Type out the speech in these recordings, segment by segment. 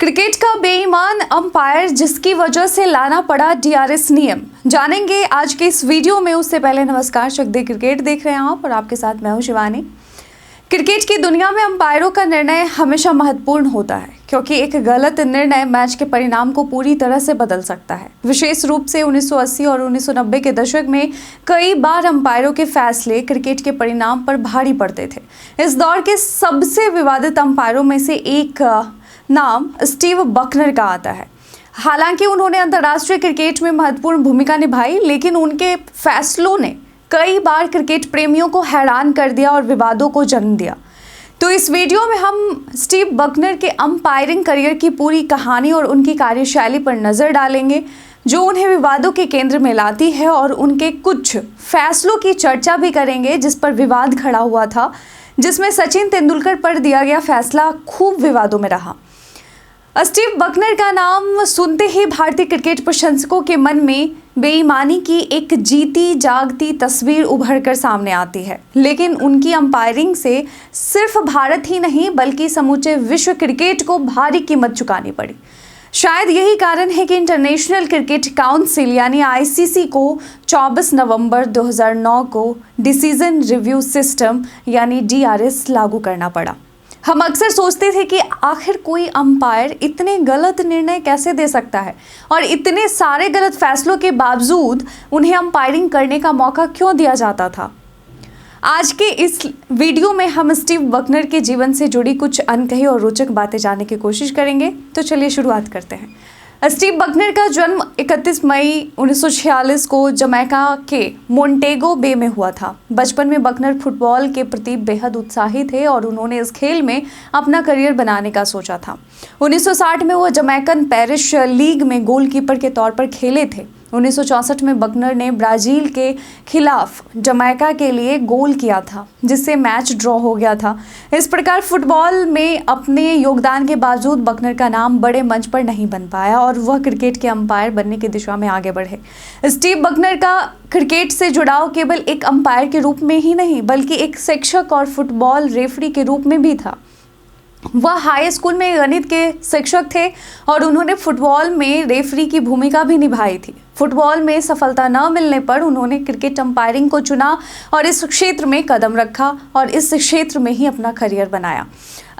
Cricket का बेईमान umpire जिसकी वजह से लाना पड़ा डीआरएस नियम, जानेंगे आज के इस वीडियो में। उससे पहले नमस्कार, चक दे क्रिकेट देख रहे हैं आप और आपके साथ मैं हूं शिवानी। क्रिकेट की दुनिया में अंपायरों का निर्णय हमेशा महत्वपूर्ण होता है क्योंकि एक गलत निर्णय मैच के परिणाम को पूरी तरह से बदल सकता है। विशेष रूप से 1980 और 1990 के दशक में कई बार अंपायरों के फैसले क्रिकेट के परिणाम पर भारी पड़ते थे। इस दौर के सबसे विवादित अंपायरों में से एक नाम स्टीव बकनर का आता है। हालांकि उन्होंने अंतर्राष्ट्रीय क्रिकेट में महत्वपूर्ण भूमिका निभाई, लेकिन उनके फैसलों ने कई बार क्रिकेट प्रेमियों को हैरान कर दिया और विवादों को जन्म दिया। तो इस वीडियो में हम स्टीव बकनर के अंपायरिंग करियर की पूरी कहानी और उनकी कार्यशैली पर नजर डालेंगे, जो उन्हें विवादों के केंद्र में लाती है, और उनके कुछ फैसलों की चर्चा भी करेंगे जिस पर विवाद खड़ा हुआ था, जिसमें सचिन तेंदुलकर पर दिया गया फैसला खूब विवादों में रहा। स्टीव बकनर का नाम सुनते ही भारतीय क्रिकेट प्रशंसकों के मन में बेईमानी की एक जीती जागती तस्वीर उभर कर सामने आती है। लेकिन उनकी अंपायरिंग से सिर्फ भारत ही नहीं बल्कि समूचे विश्व क्रिकेट को भारी कीमत चुकानी पड़ी। शायद यही कारण है कि इंटरनेशनल क्रिकेट काउंसिल यानी आईसीसी को 24 नवंबर 2009 को डिसीजन रिव्यू सिस्टम यानी डीआरएस लागू करना पड़ा। हम अक्सर सोचते थे कि आखिर कोई अंपायर इतने गलत निर्णय कैसे दे सकता है और इतने सारे गलत फैसलों के बावजूद उन्हें अंपायरिंग करने का मौका क्यों दिया जाता था। आज के इस वीडियो में हम स्टीव बकनर के जीवन से जुड़ी कुछ अनकही और रोचक बातें जानने की कोशिश करेंगे। तो चलिए शुरुआत करते हैं। स्टीव बकनर का जन्म 31 मई 1946 को जमैका के मोंटेगो बे में हुआ था। बचपन में बकनर फुटबॉल के प्रति बेहद उत्साही थे और उन्होंने इस खेल में अपना करियर बनाने का सोचा था। 1960 में वो जमैकन पैरिश लीग में गोलकीपर के तौर पर खेले थे। 1964 में बकनर ने ब्राजील के खिलाफ जमैका के लिए गोल किया था, जिससे मैच ड्रॉ हो गया था। इस प्रकार फुटबॉल में अपने योगदान के बावजूद बकनर का नाम बड़े मंच पर नहीं बन पाया और वह क्रिकेट के अंपायर बनने की दिशा में आगे बढ़े। स्टीव बकनर का क्रिकेट से जुड़ाव केवल एक अंपायर के रूप में ही नहीं बल्कि एक शिक्षक और फुटबॉल रेफरी के रूप में भी था। वह हाई स्कूल में गणित के शिक्षक थे और उन्होंने फुटबॉल में रेफरी की भूमिका भी निभाई थी। फुटबॉल में सफलता न मिलने पर उन्होंने क्रिकेट अंपायरिंग को चुना और इस क्षेत्र में कदम रखा और इस क्षेत्र में ही अपना करियर बनाया।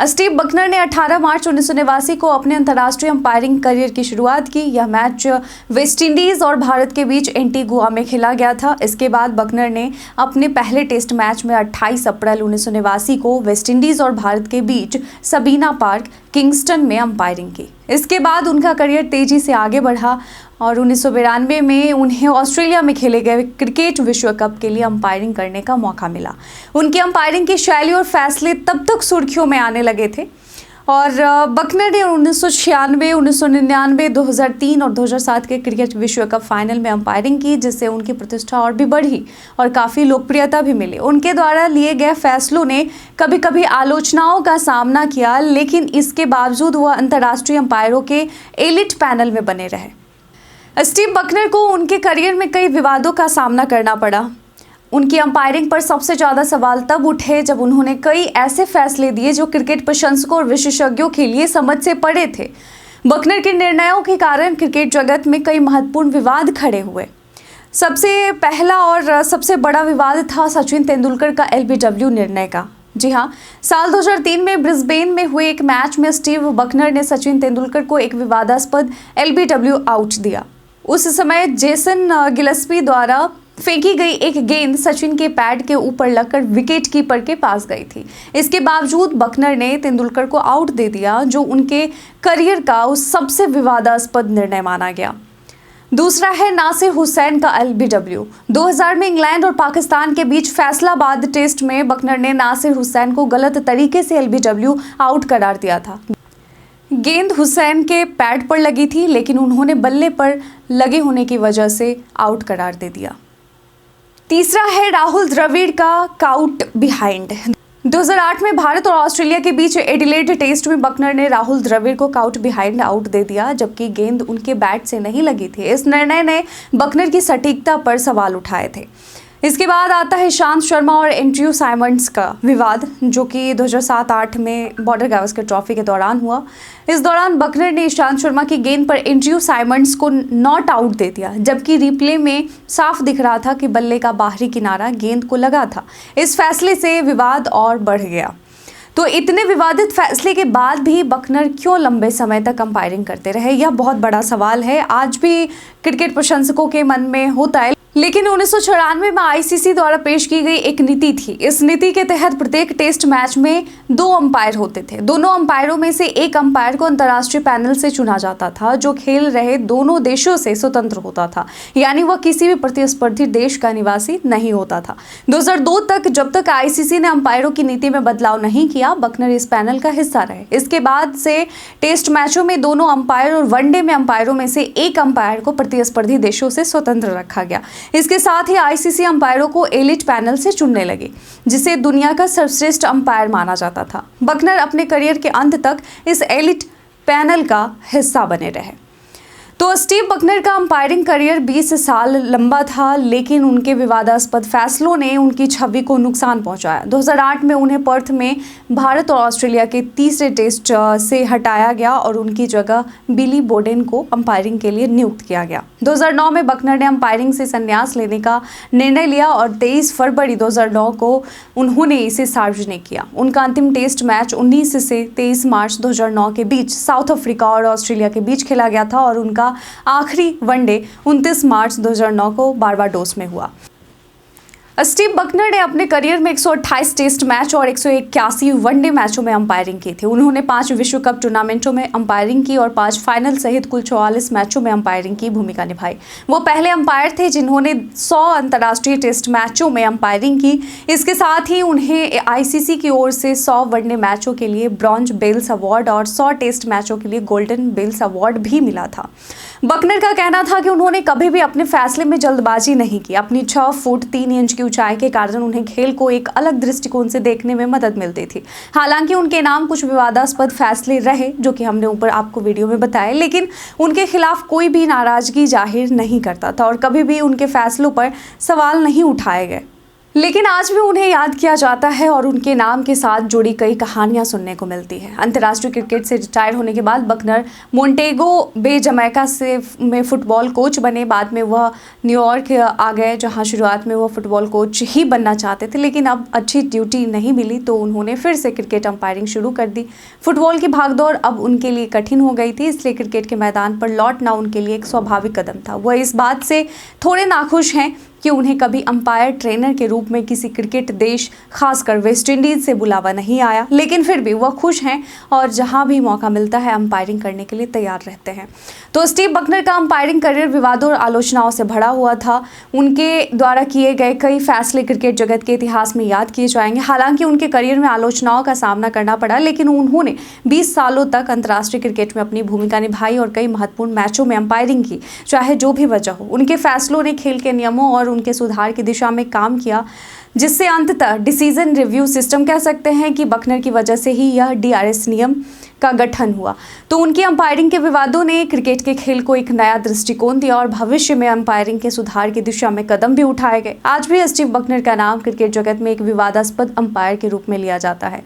स्टीव बकनर ने 18 मार्च 1989 को अपने अंतर्राष्ट्रीय अंपायरिंग करियर की शुरुआत की। यह मैच वेस्टइंडीज और भारत के बीच एंटीगुआ में खेला गया था। इसके बाद बकनर ने अपने पहले टेस्ट मैच में 28 अप्रैल 1989 को वेस्टइंडीज और भारत के बीच सबीना पार्क किंगस्टन में अंपायरिंग की। इसके बाद उनका करियर तेजी से आगे बढ़ा और 1992 में उन्हें ऑस्ट्रेलिया में खेले गए क्रिकेट विश्व कप के लिए अंपायरिंग करने का मौका मिला। उनकी अंपायरिंग की शैली और फैसले तब तक सुर्खियों में आने लगे थे और बकनर ने 1996, 1999, 2003 और 2007 के क्रिकेट विश्व कप फाइनल में अंपायरिंग की, जिससे उनकी प्रतिष्ठा और भी बढ़ी और काफ़ी लोकप्रियता भी मिली। उनके द्वारा लिए गए फैसलों ने कभी कभी आलोचनाओं का सामना किया, लेकिन इसके बावजूद वह अंतर्राष्ट्रीय अंपायरों के एलिट पैनल में बने रहे। स्टीव बकनर को उनके करियर में कई विवादों का सामना करना पड़ा। उनकी अंपायरिंग पर सबसे ज़्यादा सवाल तब उठे जब उन्होंने कई ऐसे फैसले दिए जो क्रिकेट प्रशंसकों और विशेषज्ञों के लिए समझ से परे थे। बकनर के निर्णयों के कारण क्रिकेट जगत में कई महत्वपूर्ण विवाद खड़े हुए। सबसे पहला और सबसे बड़ा विवाद था सचिन तेंदुलकर का एलबीडब्ल्यू निर्णय का। जी हाँ, साल 2003 में ब्रिस्बेन में हुए एक मैच में स्टीव बकनर ने सचिन तेंदुलकर को एक विवादास्पद एलबीडब्ल्यू आउट दिया। उस समय जेसन गिलस्पी द्वारा फेंकी गई एक गेंद सचिन के पैड के ऊपर लगकर विकेट कीपर के पास गई थी। इसके बावजूद बकनर ने तेंदुलकर को आउट दे दिया, जो उनके करियर का उस सबसे विवादास्पद निर्णय माना गया। दूसरा है नासिर हुसैन का एलबीडब्ल्यू। 2000 में इंग्लैंड और पाकिस्तान के बीच फैसलाबाद टेस्ट में बकनर ने नासिर हुसैन को गलत तरीके से एलबीडब्ल्यू आउट करार दिया था। गेंद हुसैन के पैड पर लगी थी, लेकिन उन्होंने बल्ले पर लगे होने की वजह से आउट करार दे दिया। तीसरा है राहुल द्रविड़ का काउट बिहाइंड। 2008 में भारत और ऑस्ट्रेलिया के बीच एडिलेड टेस्ट में बकनर ने राहुल द्रविड़ को काउट बिहाइंड आउट दे दिया, जबकि गेंद उनके बैट से नहीं लगी थी। इस निर्णय ने बकनर की सटीकता पर सवाल उठाए थे। इसके बाद आता है ईशांत शर्मा और एंड्रयू साइमंड्स का विवाद, जो कि 2007-8 में बॉर्डर गावस्कर ट्रॉफी के दौरान हुआ। इस दौरान बकनर ने ईशांत शर्मा की गेंद पर एंड्रयू साइमंड्स को नॉट आउट दे दिया, जबकि रिप्ले में साफ दिख रहा था कि बल्ले का बाहरी किनारा गेंद को लगा था। इस फैसले से विवाद और बढ़ गया। तो इतने विवादित फैसले के बाद भी बकनर क्यों लंबे समय तक अंपायरिंग करते रहे, यह बहुत बड़ा सवाल है। आज भी क्रिकेट प्रशंसकों के मन में होता है। लेकिन 1994 में आईसीसी द्वारा पेश की गई एक नीति थी। इस नीति के तहत प्रत्येक टेस्ट मैच में 2 अंपायर होते थे। दोनों अंपायरों में से एक अंपायर को अंतर्राष्ट्रीय पैनल से चुना जाता था, जो खेल रहे दोनों देशों से स्वतंत्र होता था, यानी वह किसी भी प्रतिस्पर्धी देश का निवासी नहीं होता था। 2002 तक, जब तक आईसीसी ने अंपायरों की नीति में बदलाव नहीं किया, बकनर इस पैनल का हिस्सा रहे। इसके बाद से टेस्ट मैचों में दोनों अंपायर और वनडे में अंपायरों में से एक अंपायर को प्रतिस्पर्धी देशों से स्वतंत्र रखा गया। इसके साथ ही आईसीसी अंपायरों को एलिट पैनल से चुनने लगे, जिसे दुनिया का सर्वश्रेष्ठ अंपायर माना जाता था। बकनर अपने करियर के अंत तक इस एलिट पैनल का हिस्सा बने रहे। तो स्टीव बकनर का अंपायरिंग करियर 20 साल लंबा था, लेकिन उनके विवादास्पद फैसलों ने उनकी छवि को नुकसान पहुंचाया। 2008 में उन्हें पर्थ में भारत और ऑस्ट्रेलिया के तीसरे टेस्ट से हटाया गया और उनकी जगह बिली बोडेन को अंपायरिंग के लिए नियुक्त किया गया। 2009 में बकनर ने अंपायरिंग से संन्यास लेने का निर्णय लिया और 23 फरवरी 2009 को उन्होंने इसे सार्वजनिक किया। उनका अंतिम टेस्ट मैच 19 से 23 मार्च 2009 के बीच साउथ अफ्रीका और ऑस्ट्रेलिया के बीच खेला गया था और उनका आखिरी वनडे 29 मार्च 2009 को बारबाडोस में हुआ। स्टीव बकनर ने अपने करियर में 128 टेस्ट मैच और 181 वनडे मैचों में अंपायरिंग की थी। उन्होंने 5 विश्व कप टूर्नामेंटों में अंपायरिंग की और 5 फाइनल सहित कुल 44 मैचों में अंपायरिंग की भूमिका निभाई। वो पहले अंपायर थे जिन्होंने 100 अंतर्राष्ट्रीय टेस्ट मैचों में अंपायरिंग की। इसके साथ ही उन्हें आईसीसी की ओर से 100 वनडे मैचों के लिए ब्रॉन्ज बेल्स अवार्ड और 100 टेस्ट मैचों के लिए गोल्डन बेल्स अवार्ड भी मिला था। बकनर का कहना था कि उन्होंने कभी भी अपने फैसले में जल्दबाजी नहीं की। अपनी 6 फुट 3 इंच की ऊंचाई के कारण उन्हें खेल को एक अलग दृष्टिकोण से देखने में मदद मिलती थी। हालांकि उनके नाम कुछ विवादास्पद फैसले रहे, जो कि हमने ऊपर आपको वीडियो में बताए, लेकिन उनके खिलाफ कोई भी नाराजगी जाहिर नहीं करता था और कभी भी उनके फैसलों पर सवाल नहीं उठाए गए। लेकिन आज भी उन्हें याद किया जाता है और उनके नाम के साथ जुड़ी कई कहानियां सुनने को मिलती है। अंतर्राष्ट्रीय क्रिकेट से रिटायर होने के बाद बकनर मोंटेगो बे जमैका में फुटबॉल कोच बने। बाद में वह न्यूयॉर्क आ गए, जहां शुरुआत में वह फुटबॉल कोच ही बनना चाहते थे, लेकिन अब अच्छी ड्यूटी नहीं मिली तो उन्होंने फिर से क्रिकेट अंपायरिंग शुरू कर दी। फुटबॉल की भागदौड़ अब उनके लिए कठिन हो गई थी, इसलिए क्रिकेट के मैदान पर लौटना उनके लिए एक स्वाभाविक कदम था। वह इस बात से थोड़े नाखुश हैं कि उन्हें कभी अंपायर ट्रेनर के रूप में किसी क्रिकेट देश, खासकर वेस्ट इंडीज से बुलावा नहीं आया, लेकिन फिर भी वह खुश हैं और जहां भी मौका मिलता है अंपायरिंग करने के लिए तैयार रहते हैं। तो स्टीव बकनर का अंपायरिंग करियर विवादों और आलोचनाओं से भरा हुआ था। उनके द्वारा किए गए कई फैसले क्रिकेट जगत के इतिहास में याद किए जाएंगे। हालांकि उनके करियर में आलोचनाओं का सामना करना पड़ा, लेकिन उन्होंने 20 सालों तक अंतर्राष्ट्रीय क्रिकेट में अपनी भूमिका निभाई और कई महत्वपूर्ण मैचों में अंपायरिंग की। चाहे जो भी वजह हो, उनके फैसलों ने खेल के नियमों और उनके सुधार की दिशा में काम किया, जिससे अंततः डिसीजन रिव्यू सिस्टम कह सकते हैं कि बकनर की वजह से ही यह डीआरएस नियम का गठन हुआ। तो उनकी अंपायरिंग के विवादों ने क्रिकेट के खेल को एक नया दृष्टिकोण दिया और भविष्य में अंपायरिंग के सुधार की दिशा में कदम भी उठाए गए। आज भी स्टीव बकनर का नाम क्रिकेट जगत में एक विवादास्पद अंपायर के रूप में लिया जाता है।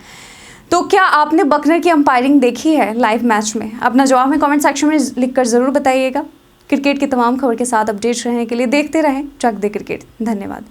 तो क्या आपने बकनर की अंपायरिंग देखी है लाइव मैच में? अपना जवाब में कमेंट सेक्शन में लिखकर जरूर बताइएगा। क्रिकेट की तमाम खबर के साथ अपडेट रहने के लिए देखते रहें चक दे क्रिकेट। धन्यवाद।